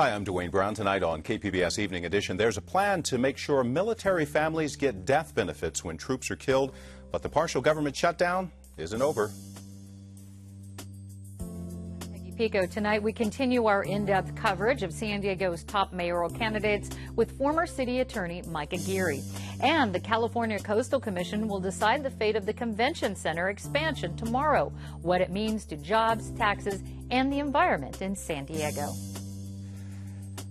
Hi, I'm Dwayne Brown. Tonight on KPBS Evening Edition, there's a plan to make sure military families get death benefits when troops are killed, but the partial government shutdown isn't over. Peggy Pico, tonight we continue our in-depth coverage of San Diego's top mayoral candidates with former city attorney Mike Aguirre. And the California Coastal Commission will decide the fate of the convention center expansion tomorrow, what it means to jobs, taxes, and the environment in San Diego.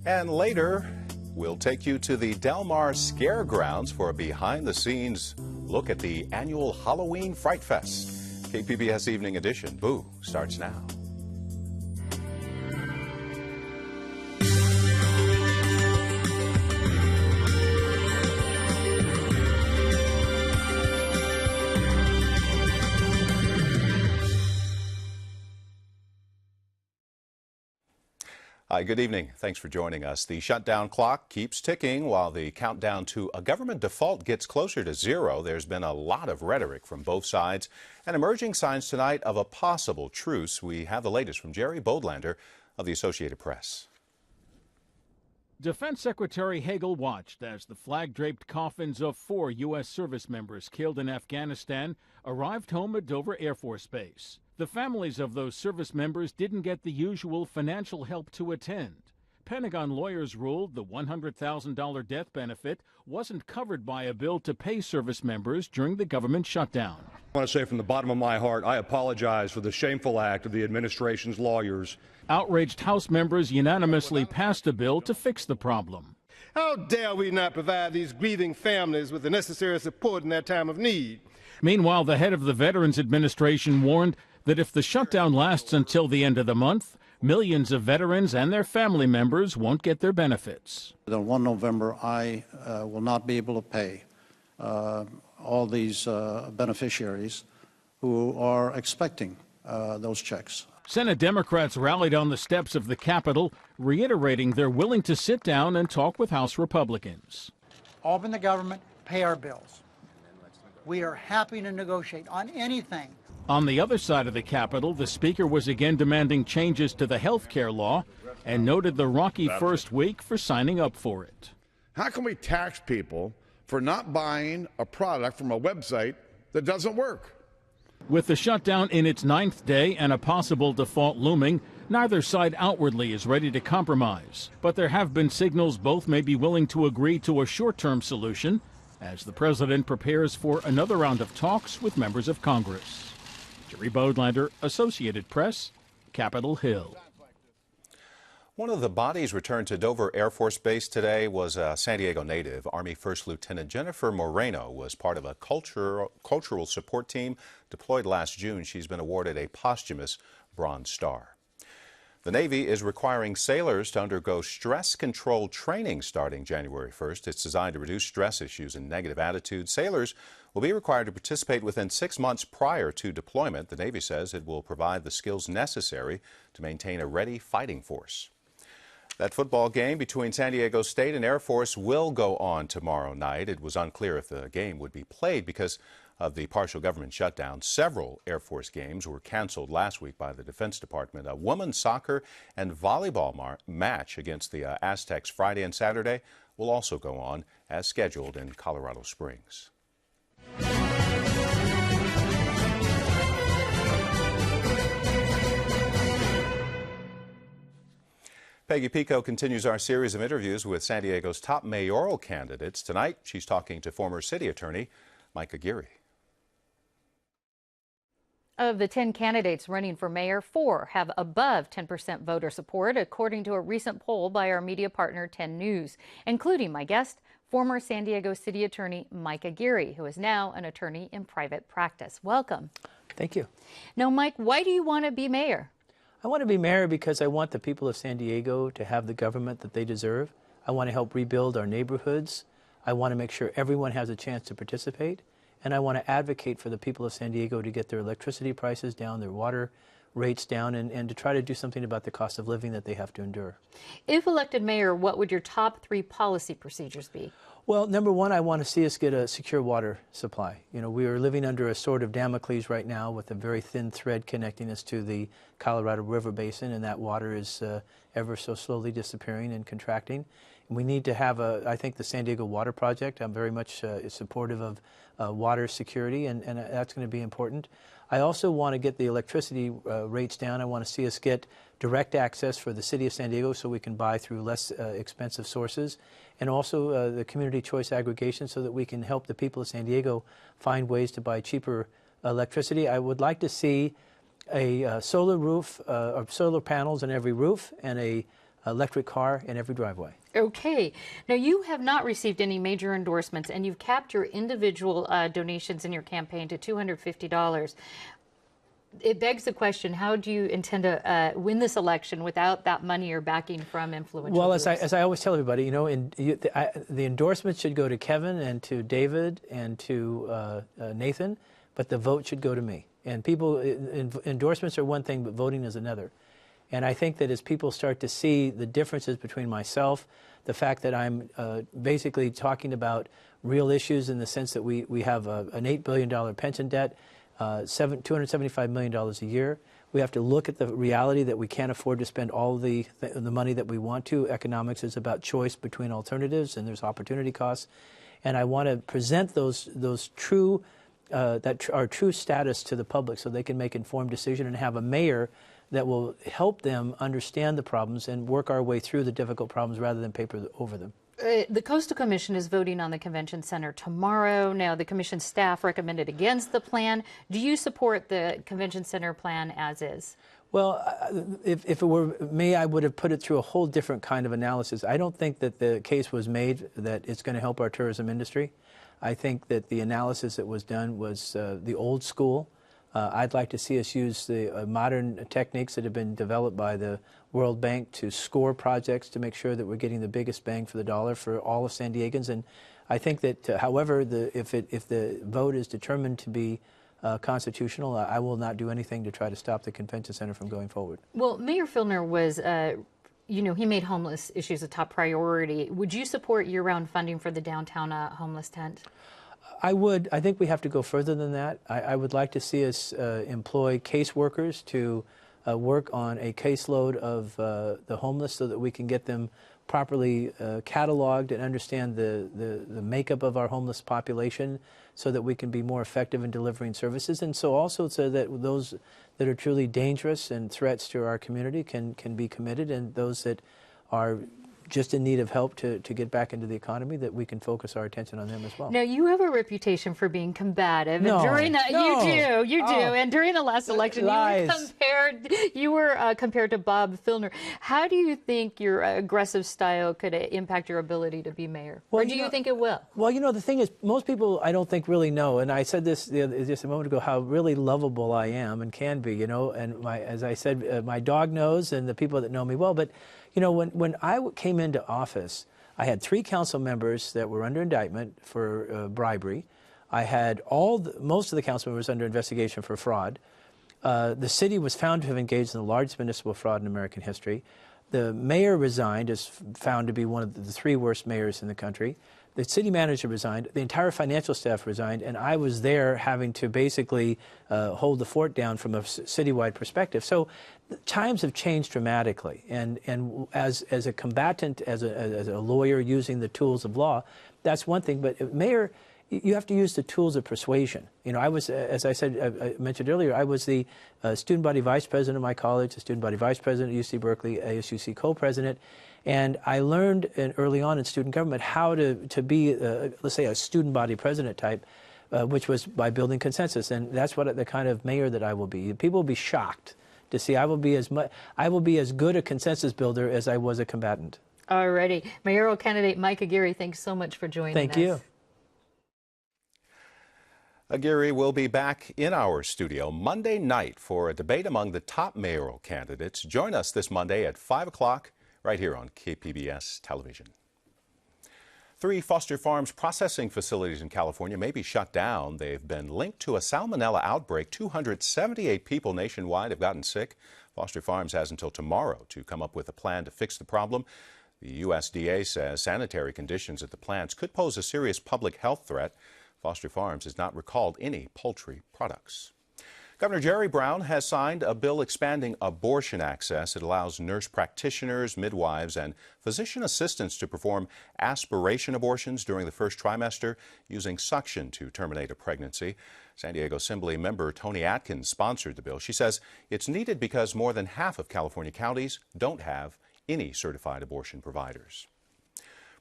And later, we'll take you to the Del Mar Scare Grounds for a behind-the-scenes look at the annual Halloween Fright Fest. KPBS Evening Edition, Boo, starts now. Hi, good evening. Thanks for joining us. The shutdown clock keeps ticking while the countdown to a government default gets closer to zero. There's been a lot of rhetoric from both sides and emerging signs tonight of a possible truce. We have the latest from Jerry Bodlander of the Associated Press. Defense Secretary Hagel watched as the flag-draped coffins of 4 U.S. service members killed in Afghanistan arrived home at Dover Air Force Base. The families of those service members didn't get the usual financial help to attend. Pentagon lawyers ruled the $100,000 death benefit wasn't covered by a bill to pay service members during the government shutdown. I want to say from the bottom of my heart, I apologize for the shameful act of the administration's lawyers. Outraged House members unanimously passed a bill to fix the problem. How dare we not provide these grieving families with the necessary support in their time of need? Meanwhile, the head of the Veterans Administration warned that if the shutdown lasts until the end of the month, millions of veterans and their family members won't get their benefits. On 1 November, I will not be able to pay all these beneficiaries who are expecting those checks. Senate Democrats rallied on the steps of the Capitol, reiterating they're willing to sit down and talk with House Republicans. Open the government, pay our bills. We are happy to negotiate on anything. On the other side of the Capitol, the Speaker was again demanding changes to the health care law and noted the rocky first week for signing up for it. How can we tax people for not buying a product from a website that doesn't work? With the shutdown in its 9th day and a possible default looming, neither side outwardly is ready to compromise. But there have been signals both may be willing to agree to a short-term solution as the president prepares for another round of talks with members of Congress. Jerry Bodlander, Associated Press, Capitol Hill. One of the bodies returned to Dover Air Force Base today was a San Diego native. Army First Lieutenant Jennifer Moreno was part of a cultural support team deployed last June. She's been awarded a posthumous Bronze Star. The Navy is requiring sailors to undergo stress control training starting January 1st. It's designed to reduce stress issues and negative attitudes. Sailors will be required to participate within 6 months prior to deployment. The Navy says it will provide the skills necessary to maintain a ready fighting force. That football game between San Diego State and Air Force will go on tomorrow night. It was unclear if the game would be played because of the partial government shutdown. Several Air Force games were canceled last week by the Defense Department. A women's soccer and volleyball match against the Aztecs Friday and Saturday will also go on as scheduled in Colorado Springs. Peggy Pico continues our series of interviews with San Diego's top mayoral candidates. Tonight, she's talking to former city attorney Mike Aguirre. Of the 10 candidates running for mayor, 4 have above 10% voter support, according to a recent poll by our media partner 10 News, including my guest, former San Diego City Attorney Mike Aguirre, who is now an attorney in private practice. Welcome. Thank you. Now, Mike, why do you want to be mayor? I want to be mayor because I want the people of San Diego to have the government that they deserve. I want to help rebuild our neighborhoods. I want to make sure everyone has a chance to participate. And I want to advocate for the people of San Diego to get their electricity prices down, their water rates down, and to try to do something about the cost of living that they have to endure. If elected mayor, what would your top 3 policy procedures be? Well, number one, I want to see us get a secure water supply. You know, we are living under a sword of Damocles right now with a very thin thread connecting us to the Colorado River Basin, and that water is ever so slowly disappearing and contracting. And we need to have I think the San Diego Water Project, I'm very much supportive of water security, and that's going to be important. I also want to get the electricity rates down. I want to see us get direct access for the city of San Diego so we can buy through less expensive sources, and also the community choice aggregation so that we can help the people of San Diego find ways to buy cheaper electricity. I would like to see a solar roof, or solar panels on every roof, and a electric car in every driveway. Okay. Now, you have not received any major endorsements, and you've capped your individual donations in your campaign to $250. It begs the question, how do you intend to win this election without that money or backing from influential groups? Well, as I always tell everybody, you know, the endorsements should go to Kevin and to David and to Nathan, but the vote should go to me. And endorsements are one thing, but voting is another. And I think that as people start to see the differences between myself, the fact that I'm basically talking about real issues in the sense that we have an $8 billion pension debt, $275 million a year. We have to look at the reality that we can't afford to spend all the money that we want to. Economics is about choice between alternatives, and there's opportunity costs. And I want to present those true, our true status to the public so they can make informed decision and have a mayor that will help them understand the problems and work our way through the difficult problems rather than paper over them. The Coastal Commission is voting on the convention center tomorrow. Now, the commission staff recommended against the plan. Do you support the convention center plan as is? Well, if it were me, I would have put it through a whole different kind of analysis. I don't think that the case was made that it's going to help our tourism industry. I think that the analysis that was done was the old school. I'd like to see us use the modern techniques that have been developed by the World Bank to score projects to make sure that we're getting the biggest bang for the dollar for all of San Diegans. And I think that, however, if the vote is determined to be constitutional, I will not do anything to try to stop the convention center from going forward. Well, Mayor Filner was, you know, he made homeless issues a top priority. Would you support year-round funding for the downtown homeless tent? I would. I think we have to go further than that. I would like to see us employ caseworkers to work on a caseload of the homeless so that we can get them properly cataloged and understand the makeup of our homeless population so that we can be more effective in delivering services, and so also so that those that are truly dangerous and threats to our community can be committed, and those that are just in need of help to get back into the economy, that we can focus our attention on them as well. Now, you have a reputation for being combative. No, and during the, no. You do. Oh, and during the last election, you were compared to Bob Filner. How do you think your aggressive style could impact your ability to be mayor? Well, or do you think it will? Well, you know, the thing is, most people I don't think really know, and I said this just a moment ago, how really lovable I am and can be, you know, and as I said, my dog knows and the people that know me well, but you know, when I came into office, I had 3 council members that were under indictment for bribery. I had most of the council members under investigation for fraud. The city was found to have engaged in the largest municipal fraud in American history. The mayor resigned, is found to be one of the 3 worst mayors in the country. The city manager resigned, the entire financial staff resigned, and I was there having to basically hold the fort down from a citywide perspective. So times have changed dramatically, and as a combatant, as a lawyer using the tools of law, that's one thing. But mayor, you have to use the tools of persuasion. You know, I was, as I said, I mentioned earlier, I was the student body vice president of my college, the student body vice president at UC Berkeley, ASUC co-president. And I learned early on in student government how to be, let's say, a student body president type, which was by building consensus. And that's what the kind of mayor that I will be. People will be shocked to see I will be as good a consensus builder as I was a combatant. Alrighty. Mayoral candidate Mike Aguirre, thanks so much for joining us. Thank you. Aguirre will be back in our studio Monday night for a debate among the top mayoral candidates. Join us this Monday at 5 o'clock. Right here on KPBS television. 3 Foster Farms processing facilities in California may be shut down. They've been linked to a salmonella outbreak. 278 people nationwide have gotten sick. Foster Farms has until tomorrow to come up with a plan to fix the problem. The USDA says sanitary conditions at the plants could pose a serious public health threat. Foster Farms has not recalled any poultry products. Governor Jerry Brown has signed a bill expanding abortion access. It allows nurse practitioners, midwives, and physician assistants to perform aspiration abortions during the first trimester using suction to terminate a pregnancy. San Diego Assembly member Toni Atkins sponsored the bill. She says it's needed because more than half of California counties don't have any certified abortion providers.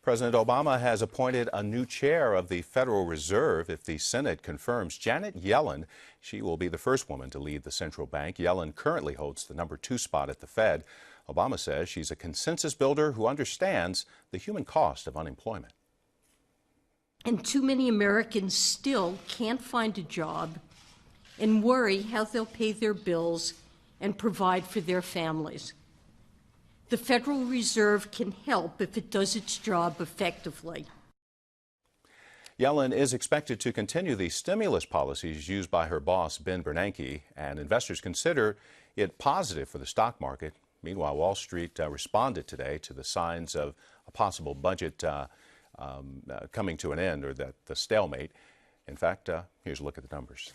President Obama has appointed a new chair of the Federal Reserve. If the Senate confirms Janet Yellen, she will be the first woman to lead the central bank. Yellen currently holds the #2 spot at the Fed. Obama says she's a consensus builder who understands the human cost of unemployment. And too many Americans still can't find a job and worry how they'll pay their bills and provide for their families. The Federal Reserve can help if it does its job effectively. Yellen is expected to continue the stimulus policies used by her boss, Ben Bernanke, and investors consider it positive for the stock market. Meanwhile, Wall Street responded today to the signs of a possible budget coming to an end, or the stalemate. In fact, here's a look at the numbers.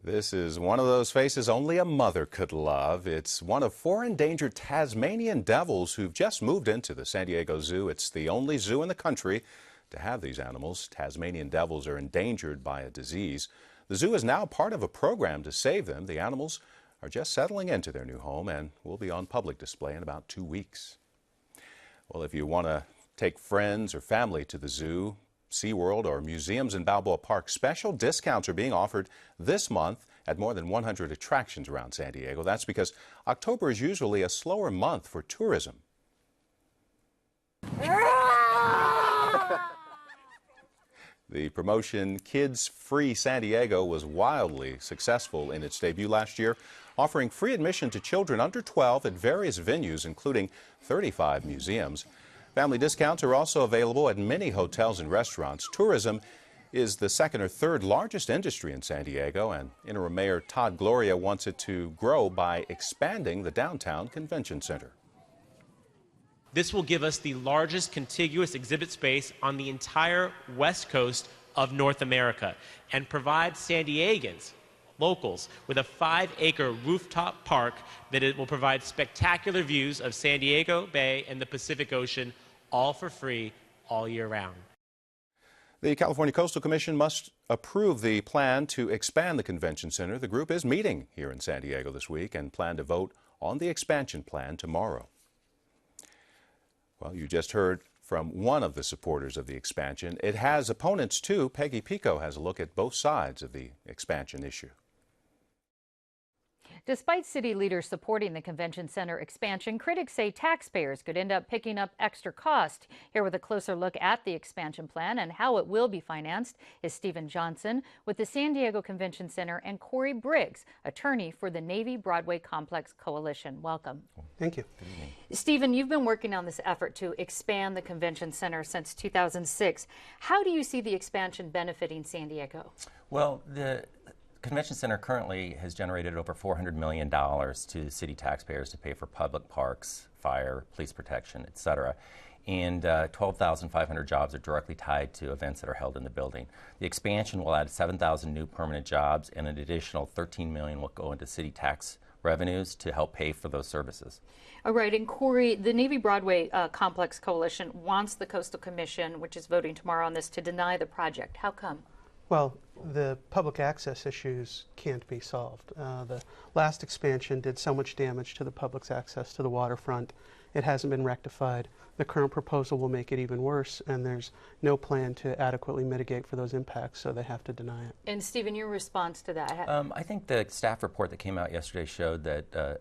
This is one of those faces only a mother could love. It's one of 4 endangered Tasmanian devils who've just moved into the San Diego Zoo. It's the only zoo in the country to have these animals. Tasmanian devils are endangered by a disease. The zoo is now part of a program to save them. The animals are just settling into their new home and will be on public display in about 2 weeks. Well, if you want to take friends or family to the zoo, SeaWorld, or museums in Balboa Park, special discounts are being offered this month at more than 100 attractions around San Diego. That's because October is usually a slower month for tourism. The promotion Kids Free San Diego was wildly successful in its debut last year, offering free admission to children under 12 at various venues, including 35 museums. Family discounts are also available at many hotels and restaurants. Tourism is the second or third largest industry in San Diego, and Interim Mayor Todd Gloria wants it to grow by expanding the downtown convention center. This will give us the largest contiguous exhibit space on the entire west coast of North America and provide San Diegans, locals, with a 5-acre rooftop park that it will provide spectacular views of San Diego Bay and the Pacific Ocean, all for free all year round. The California Coastal Commission must approve the plan to expand the convention center. The group is meeting here in San Diego this week and plan to vote on the expansion plan tomorrow. Well, you just heard from one of the supporters of the expansion. It has opponents too. Peggy Pico has a look at both sides of the expansion issue. Despite city leaders supporting the convention center expansion, critics say taxpayers could end up picking up extra cost. Here with a closer look at the expansion plan and how it will be financed is Stephen Johnson with the San Diego Convention Center and Corey Briggs, attorney for the Navy Broadway Complex Coalition. Welcome. Thank you. Stephen, you've been working on this effort to expand the convention center since 2006. How do you see the expansion benefiting San Diego? Well, the Convention Center currently has generated over $400 million to city taxpayers to pay for public parks, fire, police protection, etc. And 12,500 jobs are directly tied to events that are held in the building. The expansion will add 7,000 new permanent jobs, and an additional $13 million will go into city tax revenues to help pay for those services. All right, and Corey, the Navy Broadway Complex Coalition wants the Coastal Commission, which is voting tomorrow on this, to deny the project. How come? Well, the public access issues can't be solved. The last expansion did so much damage to the public's access to the waterfront. It hasn't been rectified. The current proposal will make it even worse, and there's no plan to adequately mitigate for those impacts, so they have to deny it. And Stephen, your response to that? I think the staff report that came out yesterday showed that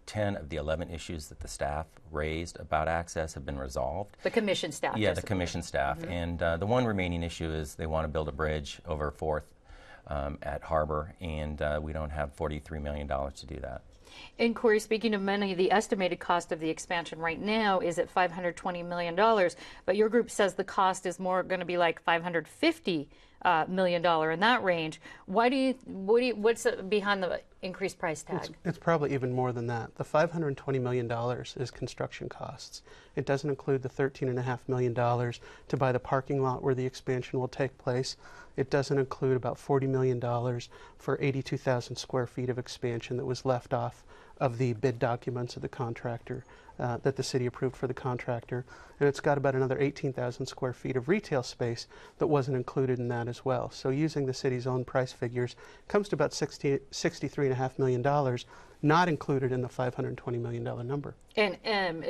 10 of the 11 issues that the staff raised about access have been resolved. The commission staff? Yeah, the commission staff. Mm-hmm. And the one remaining issue is they want to build a bridge over 4th at Harbor, and we don't have $43 million to do that. And Corey, speaking of money, the estimated cost of the expansion right now is at $520 million, but your group says the cost is more going to be like $550 million in that range. What's behind the increased price tag? It's probably even more than that. The $520 million is construction costs. It doesn't include the $13.5 million to buy the parking lot where the expansion will take place. It doesn't include about $40 million for 82,000 square feet of expansion that was left off of the bid documents of the contractor that the city approved for the contractor. And it's got about another 18,000 square feet of retail space that wasn't included in that as well. So using the city's own price figures comes to about $63.5 million, not included in the $520 million number. And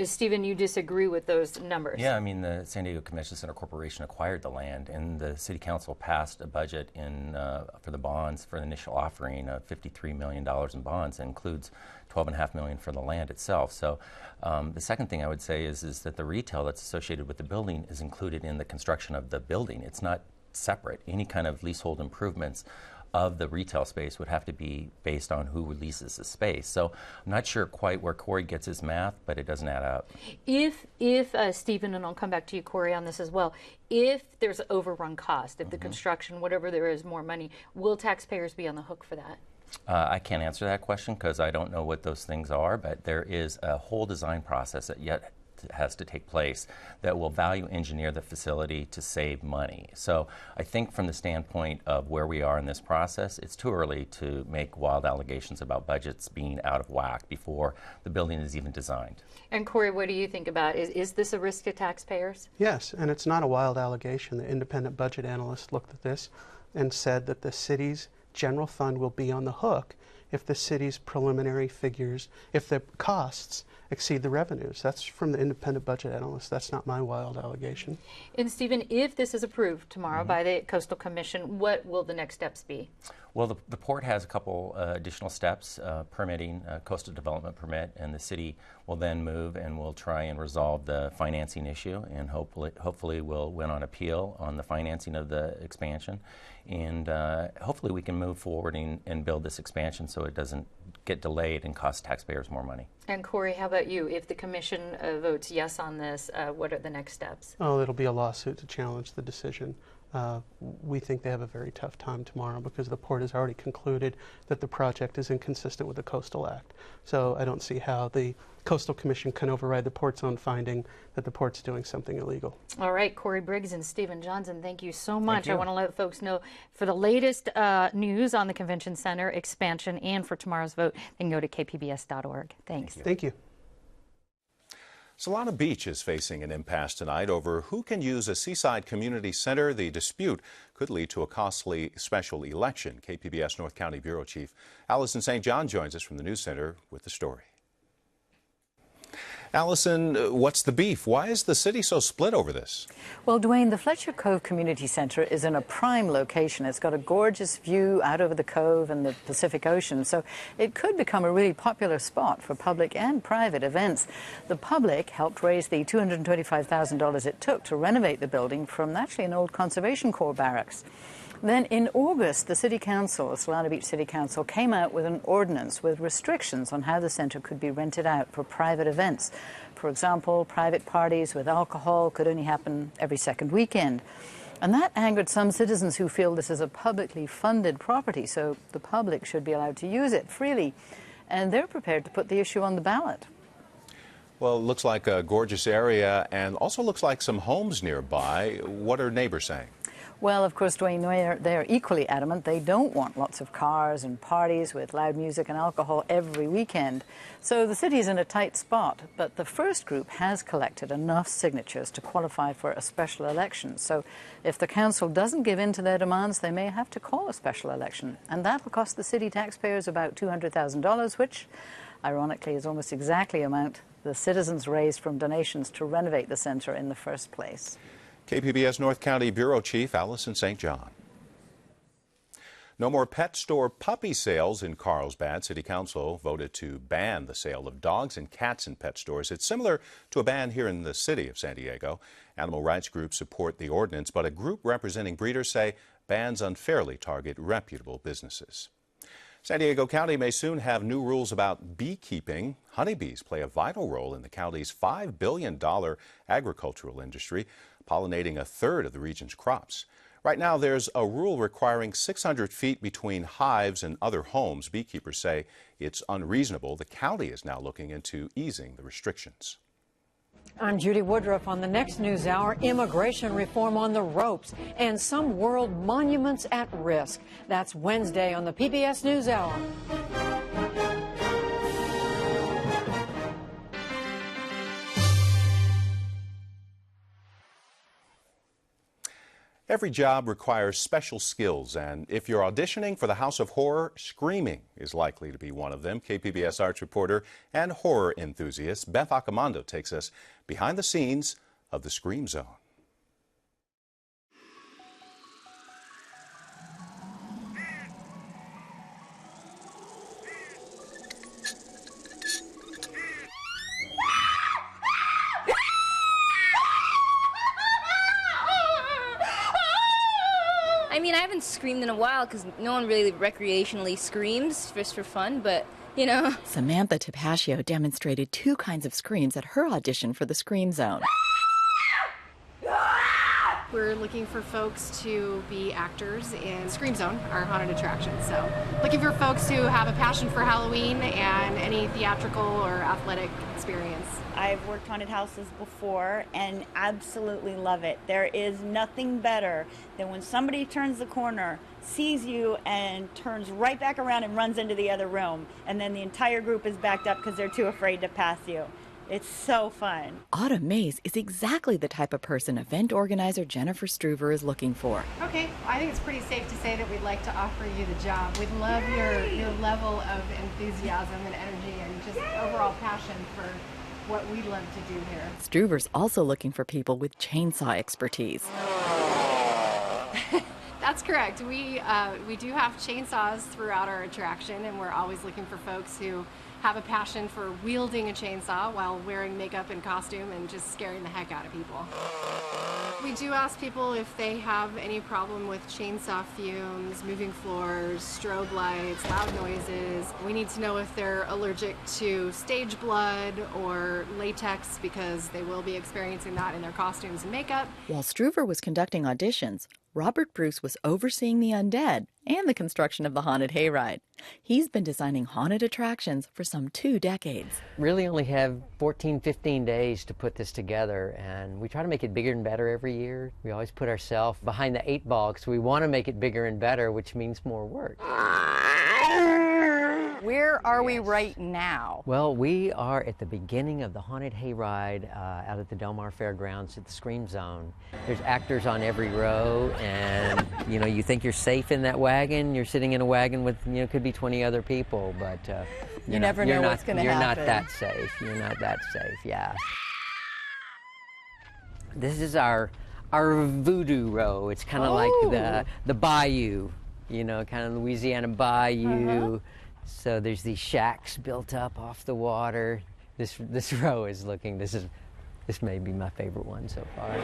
Stephen, you disagree with those numbers? Yeah, I mean, the San Diego Convention Center Corporation acquired the land, and the City Council passed a budget for the bonds for the initial offering of $53 million in bonds. It includes $12.5 million for the land itself. So the second thing I would say is that the retail that's associated with the building is included in the construction of the building. It's not separate. Any kind of leasehold improvements of the retail space would have to be based on who leases the space. So I'm not sure quite where Corey gets his math, but it doesn't add up. If Stephen, and I'll come back to you, Corey, on this as well, if there's overrun cost, if the construction, whatever there is, more money, will taxpayers be on the hook for that? I can't answer that question because I don't know what those things are, but there is a whole design process that yet has to take place that will value engineer the facility to save money. So I think from the standpoint of where we are in this process, it's too early to make wild allegations about budgets being out of whack before the building is even designed. And Corey, what do you think about it? Is this a risk to taxpayers? Yes, and it's not a wild allegation. The independent budget analyst looked at this and said that the city's general fund will be on the hook if the city's preliminary figures, if the costs exceed the revenues. That's from the independent budget analyst. That's not my wild allegation. And Stephen, if this is approved tomorrow by the Coastal Commission, what will the next steps be? Well, the port has a couple additional steps, permitting, coastal development permit, and the city will then move and will try and resolve the financing issue, and hopefully we'll win on appeal on the financing of the expansion. And hopefully we can move forward and build this expansion so it doesn't get delayed and cost taxpayers more money. And Corey, how about you? If the commission votes yes on this, what are the next steps? Oh, it'll be a lawsuit to challenge the decision. We think they have a very tough time tomorrow because the port has already concluded that the project is inconsistent with the Coastal Act. So I don't see how the Coastal Commission can override the port's own finding that the port's doing something illegal. All right, Corey Briggs and Stephen Johnson, thank you so much. I want to let folks know for the latest news on the Convention Center expansion and for tomorrow's vote, they can go to kpbs.org. Thanks. Thank you. Solana Beach is facing an impasse tonight over who can use a seaside community center. The dispute could lead to a costly special election. KPBS North County Bureau Chief Allison St. John joins us from the News Center with the story. Allison, what's the beef? Why is the city so split over this? Well, Dwayne, the Fletcher Cove Community Center is in a prime location. It's got a gorgeous view out over the Cove and the Pacific Ocean, so it could become a really popular spot for public and private events. The public helped raise the $225,000 it took to renovate the building from actually an old Conservation Corps barracks. Then in August, the City Council, the Solana Beach City Council, came out with an ordinance with restrictions on how the center could be rented out for private events. For example, private parties with alcohol could only happen every second weekend. And that angered some citizens who feel this is a publicly funded property, so the public should be allowed to use it freely. And they're prepared to put the issue on the ballot. Well, it looks like a gorgeous area and also looks like some homes nearby. What are neighbors saying? Well, of course, Dwayne, they're equally adamant. They don't want lots of cars and parties with loud music and alcohol every weekend. So the city's in a tight spot, but the first group has collected enough signatures to qualify for a special election. So if the council doesn't give in to their demands, they may have to call a special election. And that will cost the city taxpayers about $200,000, which, ironically, is almost exactly the amount the citizens raised from donations to renovate the center in the first place. KPBS North County Bureau Chief Allison St. John. No more pet store puppy sales in Carlsbad. City Council voted to ban the sale of dogs and cats in pet stores. It's similar to a ban here in the city of San Diego. Animal rights groups support the ordinance, but a group representing breeders say bans unfairly target reputable businesses. San Diego County may soon have new rules about beekeeping. Honeybees play a vital role in the county's $5 billion agricultural industry, pollinating a third of the region's crops. Right now, there's a rule requiring 600 feet between hives and other homes. Beekeepers say it's unreasonable. The county is now looking into easing the restrictions. I'm Judy Woodruff. On the next news hour, immigration reform on the ropes and some world monuments at risk. That's Wednesday on the PBS NewsHour. Every job requires special skills, and if you're auditioning for the House of Horror, screaming is likely to be one of them. KPBS arts reporter and horror enthusiast Beth Accomando takes us behind the scenes of the Scream Zone. I mean, I haven't screamed in a while because no one really recreationally screams just for fun, but, you know. Samantha Tapascio demonstrated two kinds of screams at her audition for the Scream Zone. We're looking for folks to be actors in Scream Zone, our haunted attraction. So looking for folks who have a passion for Halloween and any theatrical or athletic experience. I've worked haunted houses before and absolutely love it. There is nothing better than when somebody turns the corner, sees you, and turns right back around and runs into the other room. And then the entire group is backed up because they're too afraid to pass you. It's so fun. Autumn Mays is exactly the type of person event organizer Jennifer Struver is looking for. Okay, I think it's pretty safe to say that we'd like to offer you the job. We'd love your level of enthusiasm and energy and just overall passion for what we love to do here. Struver's also looking for people with chainsaw expertise. That's correct. We do have chainsaws throughout our attraction, and we're always looking for folks who have a passion for wielding a chainsaw while wearing makeup and costume and just scaring the heck out of people. We do ask people if they have any problem with chainsaw fumes, moving floors, strobe lights, loud noises. We need to know if they're allergic to stage blood or latex because they will be experiencing that in their costumes and makeup. While Struver was conducting auditions, Robert Bruce was overseeing the undead and the construction of the haunted hayride. He's been designing haunted attractions for some 2 decades. Really only have 14, 15 days to put this together, and we try to make it bigger and better every year. We always put ourselves behind the 8 ball because we want to make it bigger and better, which means more work. Where are we right now? Well, we are at the beginning of the haunted hayride out at the Del Mar Fairgrounds at the Scream Zone. There's actors on every row, and you think you're safe in that wagon. You're sitting in a wagon with could be 20 other people, but you never know what's going to happen. You're not that safe. You're not that safe. Yeah. This is our voodoo row. It's kind of like the bayou, kind of Louisiana bayou. So there's these shacks built up off the water. This row is looking. This may be my favorite one so far.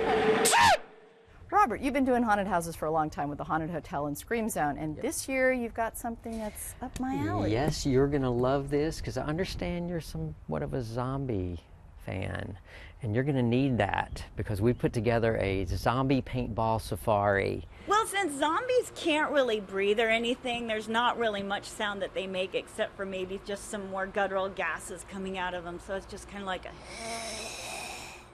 Robert, you've been doing haunted houses for a long time with the Haunted Hotel and Scream Zone, and this year you've got something that's up my alley. Yes, you're gonna love this because I understand you're somewhat of a zombie fan, and you're gonna need that because we put together a zombie paintball safari. Well, since zombies can't really breathe or anything, there's not really much sound that they make except for maybe just some more guttural gases coming out of them. So it's just kind of like a...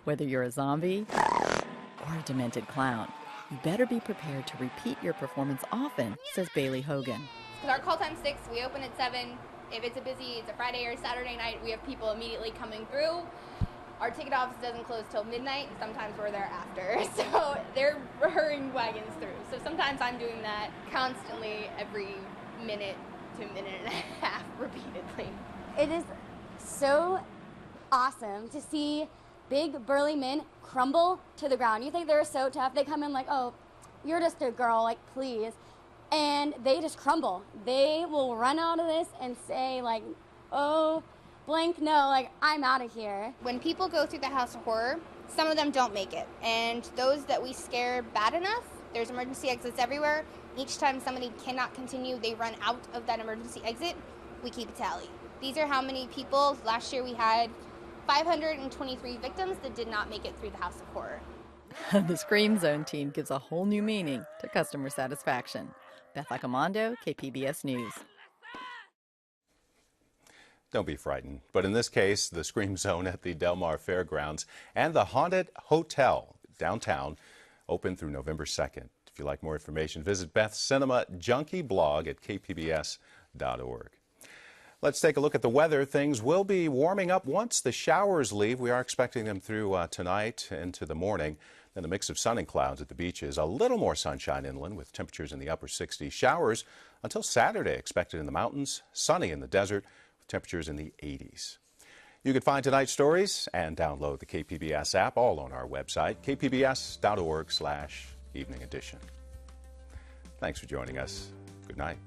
Whether you're a zombie or a demented clown, you better be prepared to repeat your performance often, says Bailey Hogan. Because our call time's 6, we open at 7. If it's it's a Friday or Saturday night, we have people immediately coming through. Our ticket office doesn't close till midnight, and sometimes we're there after. So they're hurrying wagons through. So sometimes I'm doing that constantly every minute to minute and a half repeatedly. It is so awesome to see big burly men crumble to the ground. You think they're so tough. They come in like, oh, you're just a girl, like, please. And they just crumble. They will run out of this and say, like, oh, blank, no, like, I'm out of here. When people go through the House of Horror, some of them don't make it. And those that we scare bad enough, there's emergency exits everywhere, Each time somebody cannot continue, they run out of that emergency exit, we keep a tally. These are how many people. Last year we had 523 victims that did not make it through the House of Horror. The Scream Zone team gives a whole new meaning to customer satisfaction. Beth Accomando, KPBS News. Don't be frightened, but in this case, the Scream Zone at the Del Mar Fairgrounds and the Haunted Hotel downtown open through November 2nd. If you'd like more information, visit Beth's Cinema Junkie blog at kpbs.org. Let's take a look at the weather. Things will be warming up once the showers leave. We are expecting them through tonight into the morning. Then a mix of sun and clouds at the beaches. A little more sunshine inland with temperatures in the upper 60s. Showers until Saturday expected in the mountains. Sunny in the desert with temperatures in the 80s. You can find tonight's stories and download the KPBS app all on our website, kpbs.org/evening edition. Thanks for joining us. Good night.